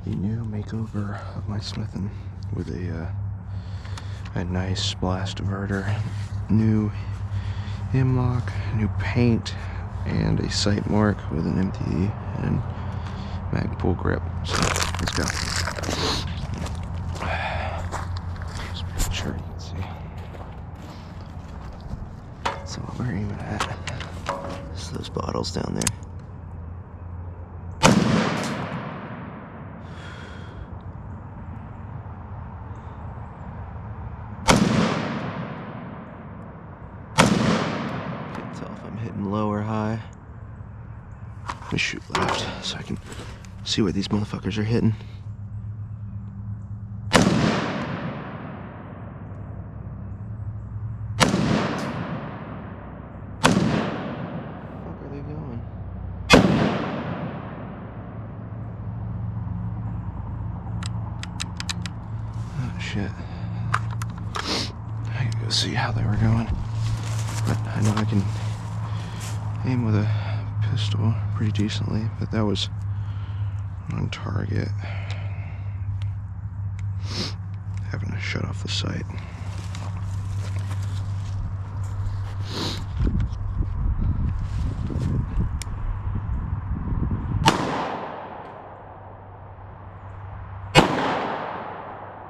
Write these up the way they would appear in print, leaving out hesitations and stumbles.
the new makeover of my smithing with a nice blast diverter, new M-LOK, new paint, and a sight mark with an MTE and mag pull grip. So let's go. Just make sure you can see. So what we're aiming at is those bottles down there. Can't tell if I'm hitting low or high. Let me shoot left so I can see what these motherfuckers are hitting. Where are they going? Oh shit. I gotta go see how they were going. But I know I can aim with a pistol pretty decently, but that was on target. Having to shut off the sight.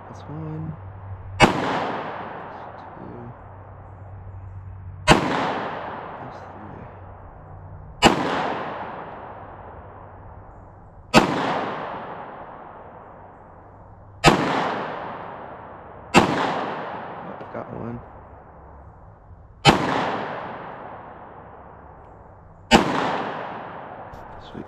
That's one. That's two. That's three. Got one. Sweet.